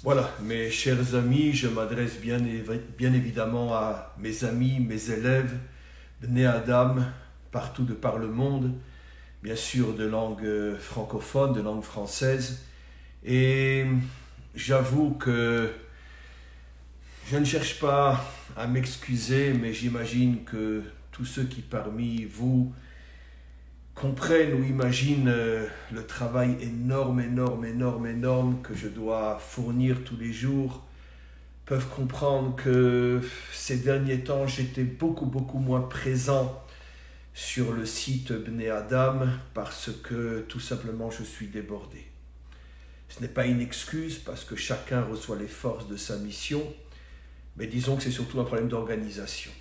Voilà, mes chers amis, je m'adresse bien évidemment à mes amis, mes élèves, Bnei Adam, partout de par le monde, bien sûr de langue francophone, de langue française. Et j'avoue que je ne cherche pas à m'excuser, mais j'imagine que tous ceux qui parmi vous comprennent ou imaginent le travail énorme que je dois fournir tous les jours, peuvent comprendre que ces derniers temps, j'étais beaucoup moins présent sur le site Bnei Adam parce que tout simplement je suis débordé. Ce n'est pas une excuse parce que chacun reçoit les forces de sa mission, mais disons que c'est surtout un problème d'organisation.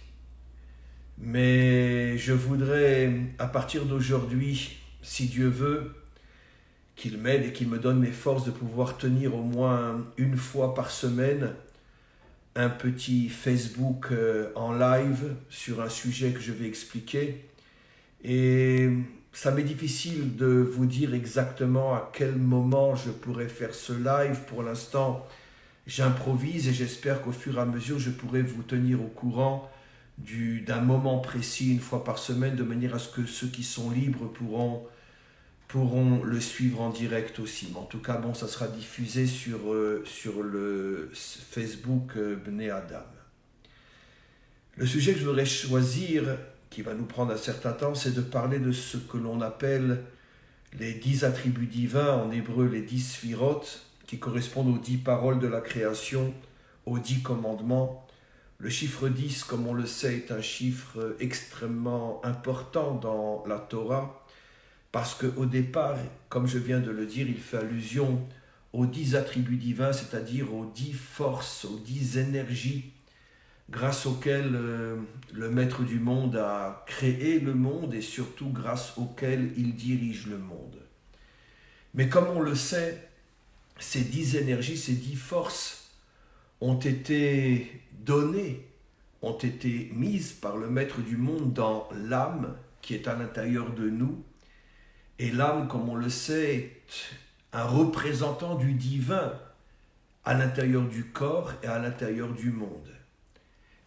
Mais je voudrais, à partir d'aujourd'hui, si Dieu veut, qu'il m'aide et qu'il me donne les forces de pouvoir tenir au moins une fois par semaine un petit Facebook en live sur un sujet que je vais expliquer. Et ça m'est difficile de vous dire exactement à quel moment je pourrais faire ce live. Pour l'instant, j'improvise et j'espère qu'au fur et à mesure, je pourrai vous tenir au courant d'un moment précis une fois par semaine, de manière à ce que ceux qui sont libres pourront le suivre en direct aussi. Mais en tout cas, ça sera diffusé sur le Facebook Bnei Adam. Le sujet que je voudrais choisir, qui va nous prendre un certain temps, c'est de parler de ce que l'on appelle les 10 attributs divins, en hébreu les 10 sphirotes, qui correspondent aux 10 paroles de la création, aux 10 commandements. Le chiffre 10, comme on le sait, est un chiffre extrêmement important dans la Torah, parce qu'au départ, comme je viens de le dire, il fait allusion aux 10 attributs divins, c'est-à-dire aux 10 forces, aux 10 énergies, grâce auxquelles le Maître du monde a créé le monde et surtout grâce auxquelles il dirige le monde. Mais comme on le sait, ces 10 énergies, ces 10 forces ont été données, ont été mises par le Maître du monde dans l'âme qui est à l'intérieur de nous. Et l'âme, comme on le sait, est un représentant du divin à l'intérieur du corps et à l'intérieur du monde.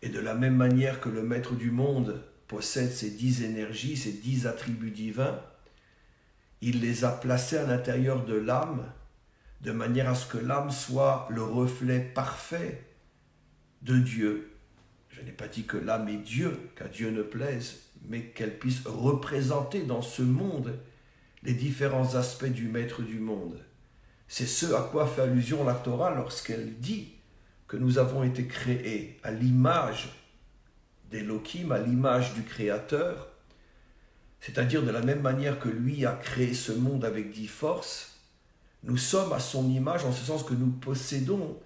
Et de la même manière que le Maître du monde possède ces 10 énergies, ces 10 attributs divins, il les a placés à l'intérieur de l'âme, de manière à ce que l'âme soit le reflet parfait de Dieu. Je n'ai pas dit que l'âme est Dieu, qu'à Dieu ne plaise, mais qu'elle puisse représenter dans ce monde les différents aspects du Maître du monde. C'est ce à quoi fait allusion la Torah lorsqu'elle dit que nous avons été créés à l'image d'Elohim, à l'image du Créateur, c'est-à-dire de la même manière que lui a créé ce monde avec 10 forces. Nous sommes à son image en ce sens que nous possédons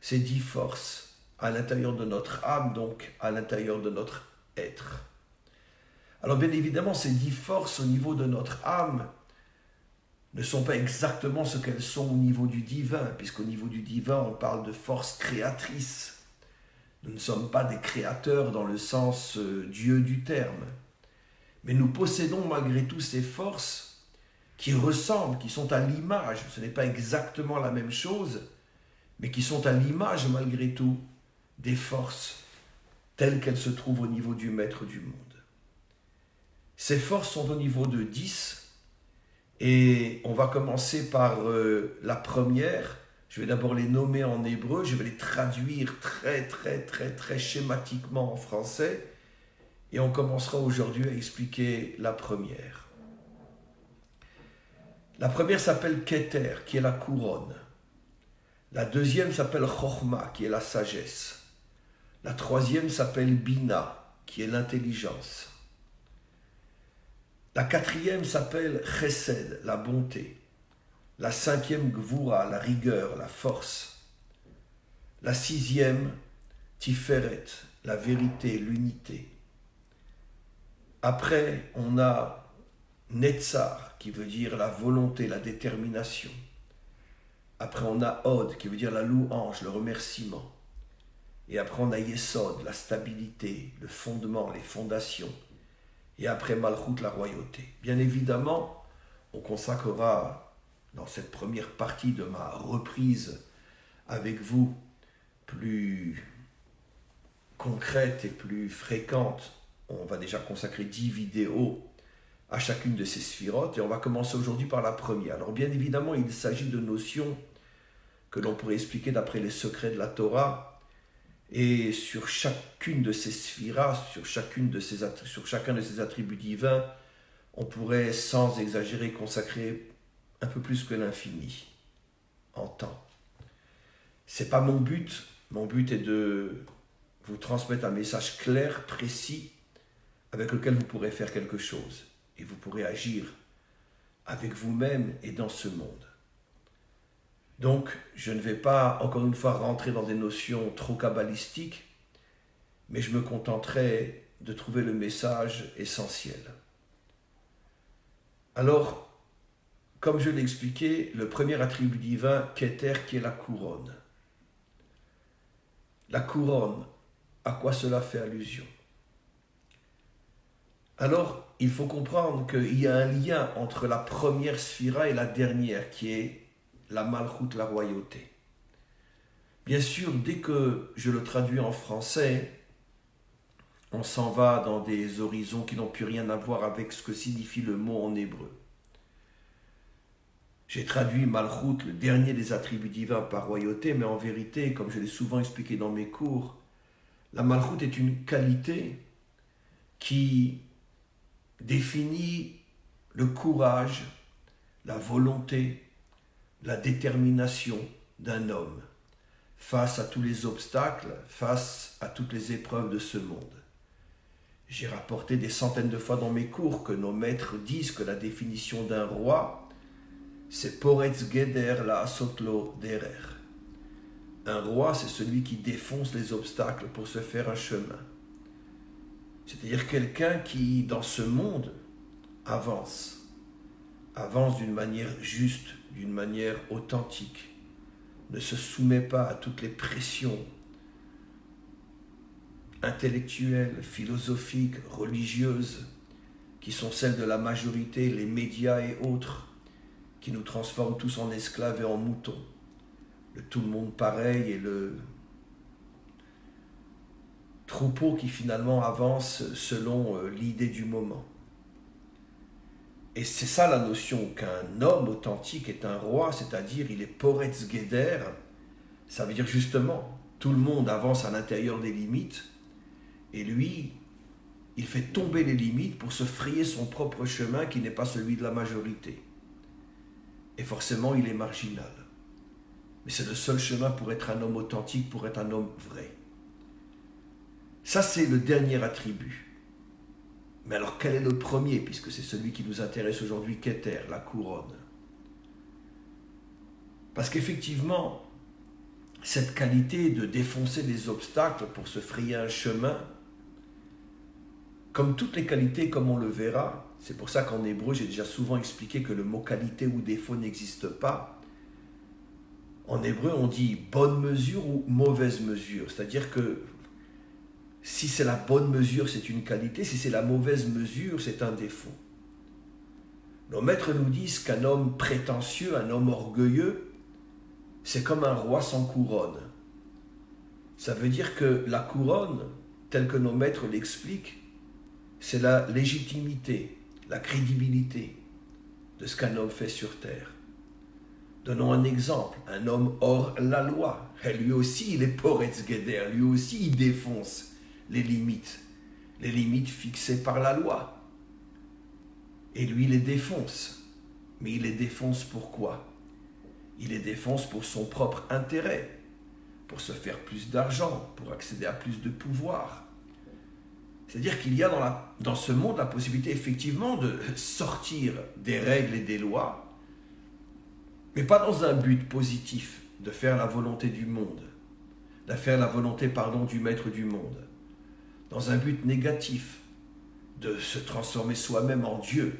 ces 10 forces à l'intérieur de notre âme, donc à l'intérieur de notre être. Alors bien évidemment, ces 10 forces au niveau de notre âme ne sont pas exactement ce qu'elles sont au niveau du divin, puisqu'au niveau du divin, on parle de force créatrice. Nous ne sommes pas des créateurs dans le sens Dieu du terme. Mais nous possédons malgré tout ces forces qui ressemblent, qui sont à l'image, ce n'est pas exactement la même chose, mais qui sont à l'image malgré tout des forces telles qu'elles se trouvent au niveau du Maître du monde. Ces forces sont au niveau de 10, et on va commencer par la première. Je vais d'abord les nommer en hébreu, je vais les traduire très schématiquement en français, et on commencera aujourd'hui à expliquer la première. La première s'appelle Keter, qui est la couronne. La deuxième s'appelle Chochma, qui est la sagesse. La troisième s'appelle Bina, qui est l'intelligence. La quatrième s'appelle Chesed, la bonté. La cinquième, Gvura, la rigueur, la force. La sixième, Tiferet, la vérité, l'unité. Après, on a Netzar, qui veut dire la volonté, la détermination. Après, on a Od, qui veut dire la louange, le remerciement. Et après, on a Yesod, la stabilité, le fondement, les fondations. Et après, Malchut, la royauté. Bien évidemment, on consacrera dans cette première partie de ma reprise avec vous plus concrète et plus fréquente. On va déjà consacrer 10 vidéos à chacune de ces sphirotes et on va commencer aujourd'hui par la première. Alors bien évidemment, il s'agit de notions que l'on pourrait expliquer d'après les secrets de la Torah et sur chacune de ces sphiras, sur chacun de ces attributs divins, on pourrait sans exagérer consacrer un peu plus que l'infini en temps. C'est pas mon but. Mon but est de vous transmettre un message clair, précis, avec lequel vous pourrez faire quelque chose. Et vous pourrez agir avec vous-même et dans ce monde. Donc, je ne vais pas, encore une fois, rentrer dans des notions trop kabbalistiques, mais je me contenterai de trouver le message essentiel. Alors, comme je l'ai expliqué, le premier attribut divin, Keter, qui est la couronne. La couronne, à quoi cela fait allusion? Alors, il faut comprendre qu'il y a un lien entre la première sphira et la dernière, qui est la Malchut, la royauté. Bien sûr, dès que je le traduis en français, on s'en va dans des horizons qui n'ont plus rien à voir avec ce que signifie le mot en hébreu. J'ai traduit Malchut, le dernier des attributs divins, par royauté, mais en vérité, comme je l'ai souvent expliqué dans mes cours, la Malchut est une qualité qui définit le courage, la volonté, la détermination d'un homme face à tous les obstacles, face à toutes les épreuves de ce monde. J'ai rapporté des centaines de fois dans mes cours que nos maîtres disent que la définition d'un roi, c'est Poretz Geder la Asotlo Derer. Un roi, c'est celui qui défonce les obstacles pour se faire un chemin. C'est-à-dire quelqu'un qui, dans ce monde, avance d'une manière juste, d'une manière authentique, ne se soumet pas à toutes les pressions intellectuelles, philosophiques, religieuses, qui sont celles de la majorité, les médias et autres, qui nous transforment tous en esclaves et en moutons. Le tout le monde pareil et le troupeau qui finalement avance selon l'idée du moment. Et c'est ça la notion qu'un homme authentique est un roi, c'est-à-dire il est Poretz Geder, ça veut dire justement, tout le monde avance à l'intérieur des limites, et lui, il fait tomber les limites pour se frayer son propre chemin qui n'est pas celui de la majorité. Et forcément, il est marginal. Mais c'est le seul chemin pour être un homme authentique, pour être un homme vrai. Ça, c'est le dernier attribut. Mais alors, quel est le premier, puisque c'est celui qui nous intéresse aujourd'hui, Keter, la couronne? Parce qu'effectivement, cette qualité de défoncer les obstacles pour se frayer un chemin, comme toutes les qualités, comme on le verra, c'est pour ça qu'en hébreu, j'ai déjà souvent expliqué que le mot qualité ou défaut n'existe pas. En hébreu, on dit bonne mesure ou mauvaise mesure. C'est-à-dire que si c'est la bonne mesure, c'est une qualité. Si c'est la mauvaise mesure, c'est un défaut. Nos maîtres nous disent qu'un homme prétentieux, un homme orgueilleux, c'est comme un roi sans couronne. Ça veut dire que la couronne, telle que nos maîtres l'expliquent, c'est la légitimité, la crédibilité de ce qu'un homme fait sur terre. Donnons un exemple, un homme hors la loi. Et lui aussi, il est Poretz Geder, lui aussi, il défonce les limites fixées par la loi. Et lui, il les défonce. Mais il les défonce pourquoi? Il les défonce pour son propre intérêt, pour se faire plus d'argent, pour accéder à plus de pouvoir. C'est-à-dire qu'il y a dans ce monde la possibilité effectivement de sortir des règles et des lois, mais pas dans un but positif, de faire la volonté du monde, de faire la volonté, du maître du monde, dans un but négatif, de se transformer soi-même en Dieu,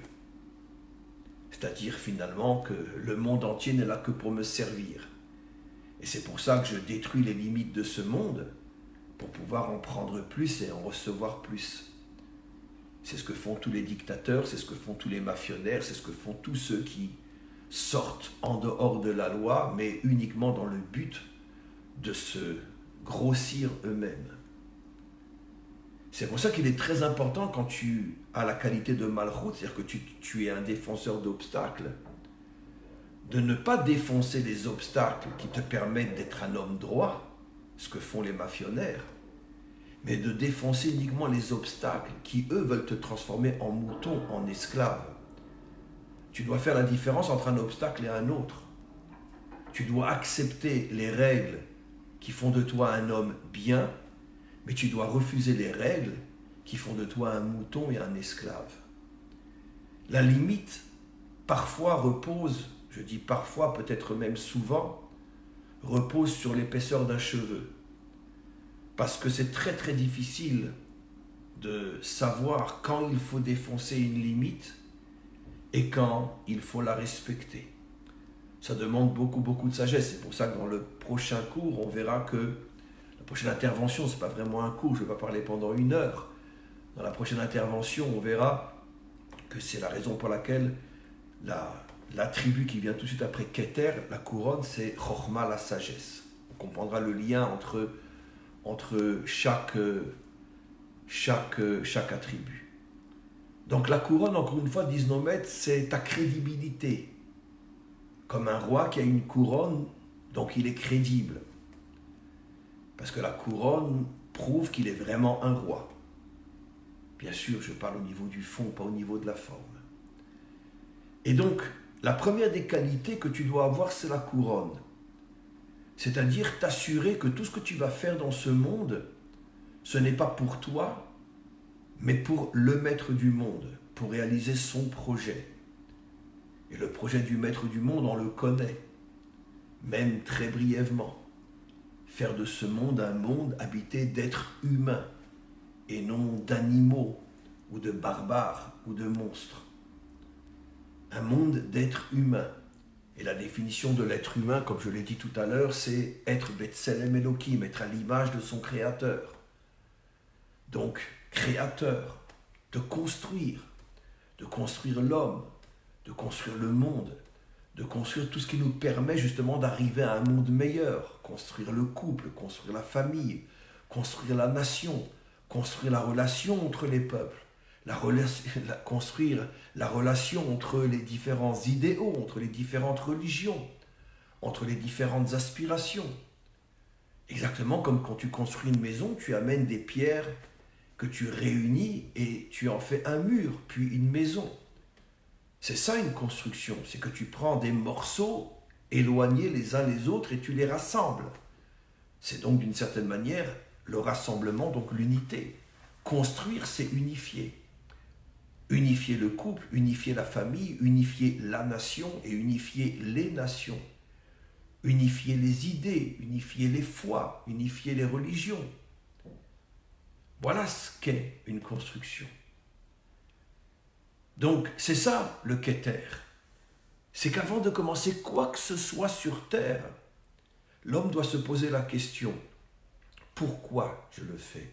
c'est-à-dire finalement que le monde entier n'est là que pour me servir. Et c'est pour ça que je détruis les limites de ce monde, pour pouvoir en prendre plus et en recevoir plus. C'est ce que font tous les dictateurs, c'est ce que font tous les mafionnaires, c'est ce que font tous ceux qui sortent en dehors de la loi, mais uniquement dans le but de se grossir eux-mêmes. C'est pour ça qu'il est très important quand tu as la qualité de malchoute, c'est-à-dire que tu es un défenseur d'obstacles, de ne pas défoncer les obstacles qui te permettent d'être un homme droit, ce que font les mafionnaires, mais de défoncer uniquement les obstacles qui, eux, veulent te transformer en mouton, en esclave. Tu dois faire la différence entre un obstacle et un autre. Tu dois accepter les règles qui font de toi un homme bien, mais tu dois refuser les règles qui font de toi un mouton et un esclave. La limite, parfois repose, je dis parfois, peut-être même souvent, repose sur l'épaisseur d'un cheveu. Parce que c'est très très difficile de savoir quand il faut défoncer une limite et quand il faut la respecter. Ça demande beaucoup de sagesse. C'est pour ça que dans le prochain cours, on verra que la prochaine intervention, ce n'est pas vraiment un cours, je ne vais pas parler pendant 1 heure. Dans la prochaine intervention, on verra que c'est la raison pour laquelle la tribu qui vient tout de suite après Keter, la couronne, c'est Chochma, la sagesse. On comprendra le lien entre chaque attribut. Donc la couronne, encore une fois, disent nos maîtres, c'est ta crédibilité. Comme un roi qui a une couronne, donc il est crédible. Parce que la couronne prouve qu'il est vraiment un roi. Bien sûr, je parle au niveau du fond, pas au niveau de la forme. Et donc, la première des qualités que tu dois avoir, c'est la couronne. C'est-à-dire t'assurer que tout ce que tu vas faire dans ce monde, ce n'est pas pour toi, mais pour le maître du monde, pour réaliser son projet. Et le projet du maître du monde, on le connaît, même très brièvement. Faire de ce monde un monde habité d'êtres humains, et non d'animaux, ou de barbares, ou de monstres. Un monde d'êtres humains. Et la définition de l'être humain, comme je l'ai dit tout à l'heure, c'est être Betselem Elohim, être à l'image de son créateur. Donc, créateur, de construire l'homme, de construire le monde, de construire tout ce qui nous permet justement d'arriver à un monde meilleur, construire le couple, construire la famille, construire la nation, construire la relation entre les peuples, construire la relation entre les différents idéaux, entre les différentes religions, entre les différentes aspirations. Exactement comme quand tu construis une maison, tu amènes des pierres que tu réunis et tu en fais un mur, puis une maison. C'est ça une construction, c'est que tu prends des morceaux éloignés les uns les autres et tu les rassembles. C'est donc d'une certaine manière le rassemblement, donc l'unité. Construire, c'est unifier. Unifier le couple, unifier la famille, unifier la nation et unifier les nations. Unifier les idées, unifier les foi, unifier les religions. Voilà ce qu'est une construction. Donc, c'est ça le Keter. C'est qu'avant de commencer quoi que ce soit sur Terre, l'homme doit se poser la question, pourquoi je le fais?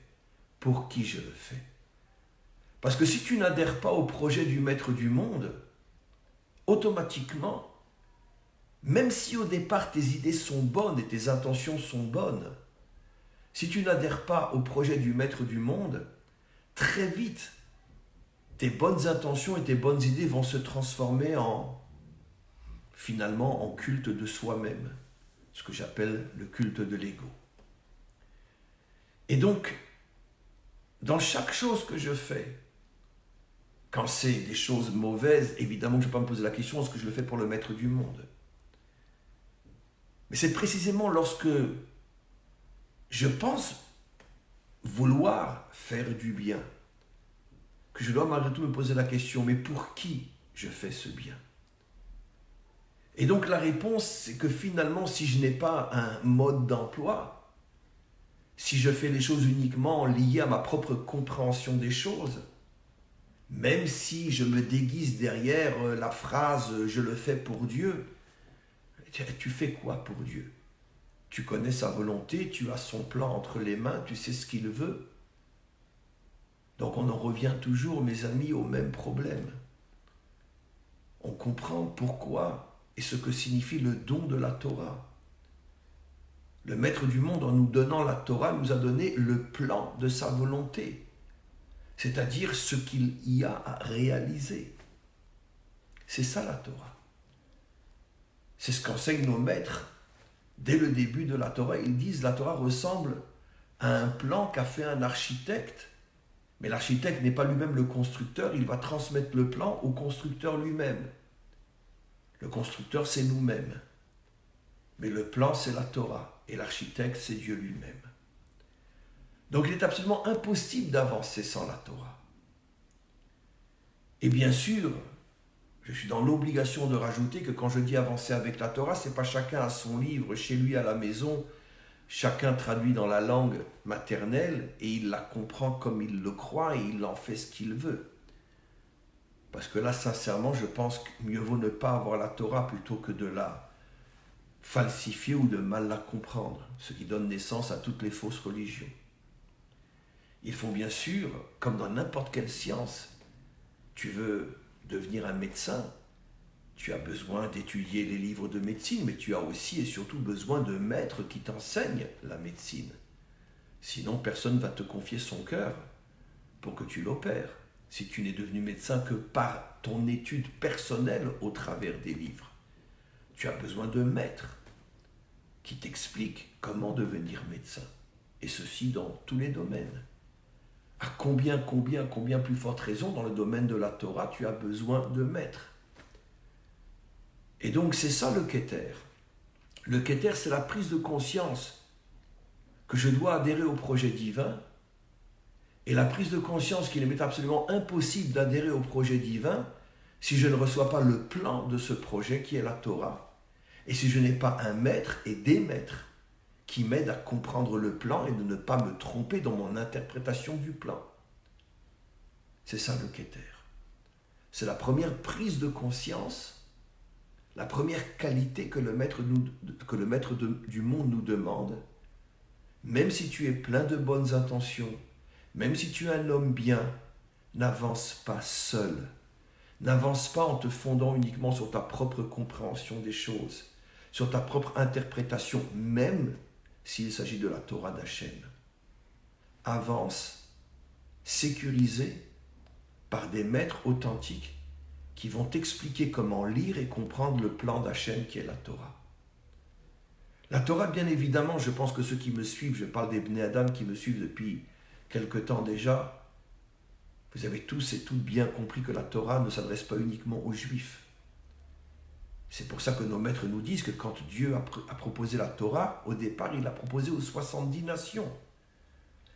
Pour qui je le fais? Parce que si tu n'adhères pas au projet du maître du monde, automatiquement, même si au départ tes idées sont bonnes et tes intentions sont bonnes, si tu n'adhères pas au projet du maître du monde, très vite, tes bonnes intentions et tes bonnes idées vont se transformer finalement en culte de soi-même, ce que j'appelle le culte de l'ego. Et donc, dans chaque chose que je fais, quand c'est des choses mauvaises, évidemment que je ne vais pas me poser la question, est-ce que je le fais pour le maître du monde? Mais c'est précisément lorsque je pense vouloir faire du bien que je dois malgré tout me poser la question, mais pour qui je fais ce bien? Et donc la réponse, c'est que finalement, si je n'ai pas un mode d'emploi, si je fais les choses uniquement liées à ma propre compréhension des choses, même si je me déguise derrière la phrase « je le fais pour Dieu », tu fais quoi pour Dieu? Tu connais sa volonté, tu as son plan entre les mains, tu sais ce qu'il veut. Donc on en revient toujours, mes amis, au même problème. On comprend pourquoi et ce que signifie le don de la Torah. Le Maître du monde, en nous donnant la Torah, nous a donné le plan de sa volonté, c'est-à-dire ce qu'il y a à réaliser. C'est ça la Torah. C'est ce qu'enseignent nos maîtres dès le début de la Torah. Ils disent que la Torah ressemble à un plan qu'a fait un architecte. Mais l'architecte n'est pas lui-même le constructeur, il va transmettre le plan au constructeur lui-même. Le constructeur, c'est nous-mêmes. Mais le plan, c'est la Torah. Et l'architecte, c'est Dieu lui-même. Donc il est absolument impossible d'avancer sans la Torah. Et bien sûr, je suis dans l'obligation de rajouter que quand je dis avancer avec la Torah, ce n'est pas chacun à son livre, chez lui à la maison, chacun traduit dans la langue maternelle et il la comprend comme il le croit et il en fait ce qu'il veut. Parce que là, sincèrement, je pense que mieux vaut ne pas avoir la Torah plutôt que de la falsifier ou de mal la comprendre, ce qui donne naissance à toutes les fausses religions. Il faut bien sûr, comme dans n'importe quelle science, tu veux devenir un médecin, tu as besoin d'étudier les livres de médecine, mais tu as aussi et surtout besoin de maîtres qui t'enseignent la médecine. Sinon, personne ne va te confier son cœur pour que tu l'opères, si tu n'es devenu médecin que par ton étude personnelle au travers des livres. Tu as besoin de maîtres qui t'expliquent comment devenir médecin, et ceci dans tous les domaines. À combien plus forte raison, dans le domaine de la Torah, tu as besoin de maîtres. Et donc c'est ça le Keter. Le Keter, c'est la prise de conscience que je dois adhérer au projet divin, et la prise de conscience qu'il m'est absolument impossible d'adhérer au projet divin si je ne reçois pas le plan de ce projet qui est la Torah, et si je n'ai pas un maître et des maîtres qui m'aident à comprendre le plan et de ne pas me tromper dans mon interprétation du plan. C'est ça le Keter. C'est la première prise de conscience, la première qualité que le maître du monde nous demande. Même si tu es plein de bonnes intentions, même si tu es un homme bien, n'avance pas seul. N'avance pas en te fondant uniquement sur ta propre compréhension des choses, sur ta propre interprétation, même s'il s'agit de la Torah d'Hachem. Avance, sécurisé par des maîtres authentiques qui vont t'expliquer comment lire et comprendre le plan d'Hachem qui est la Torah. La Torah, bien évidemment, je pense que ceux qui me suivent, je parle des Bnei Adam qui me suivent depuis quelque temps déjà, vous avez tous et toutes bien compris que la Torah ne s'adresse pas uniquement aux Juifs. C'est pour ça que nos maîtres nous disent que quand Dieu a proposé la Torah, au départ, il l'a proposé aux 70 nations.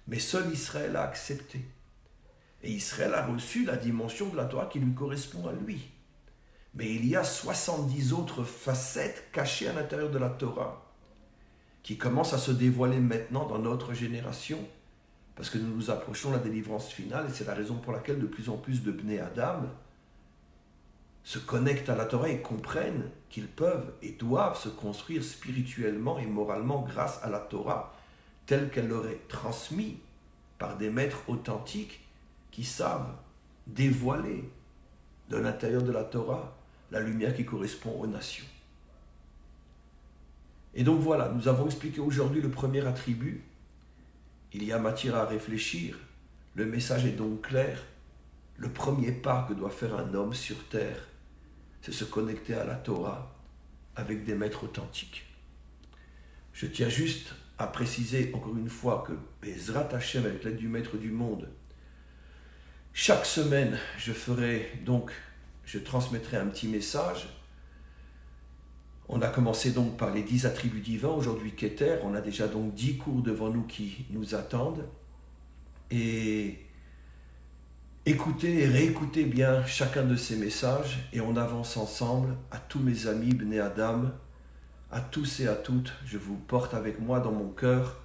Mais seul Israël a accepté. Et Israël a reçu la dimension de la Torah qui lui correspond à lui. Mais il y a 70 autres facettes cachées à l'intérieur de la Torah qui commencent à se dévoiler maintenant dans notre génération, parce que nous nous approchons de la délivrance finale, et c'est la raison pour laquelle de plus en plus de Bnei Adam se connectent à la Torah et comprennent qu'ils peuvent et doivent se construire spirituellement et moralement grâce à la Torah, telle qu'elle leur est transmise par des maîtres authentiques qui savent dévoiler de l'intérieur de la Torah la lumière qui correspond aux nations. Et donc voilà, nous avons expliqué aujourd'hui le premier attribut. Il y a matière à réfléchir, le message est donc clair. Le premier pas que doit faire un homme sur terre, c'est se connecter à la Torah avec des maîtres authentiques. Je tiens juste à préciser encore une fois que Bezrat Hashem, avec l'aide du Maître du monde, chaque semaine, je transmettrai un petit message. On a commencé donc par les 10 attributs divins, aujourd'hui Keter, on a déjà donc 10 cours devant nous qui nous attendent. Et écoutez et réécoutez bien chacun de ces messages et on avance ensemble. À tous mes amis Bnei Adam, à tous et à toutes, je vous porte avec moi dans mon cœur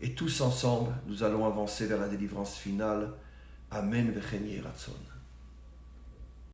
et tous ensemble, nous allons avancer vers la délivrance finale. Amen v'chen yeh ratzon.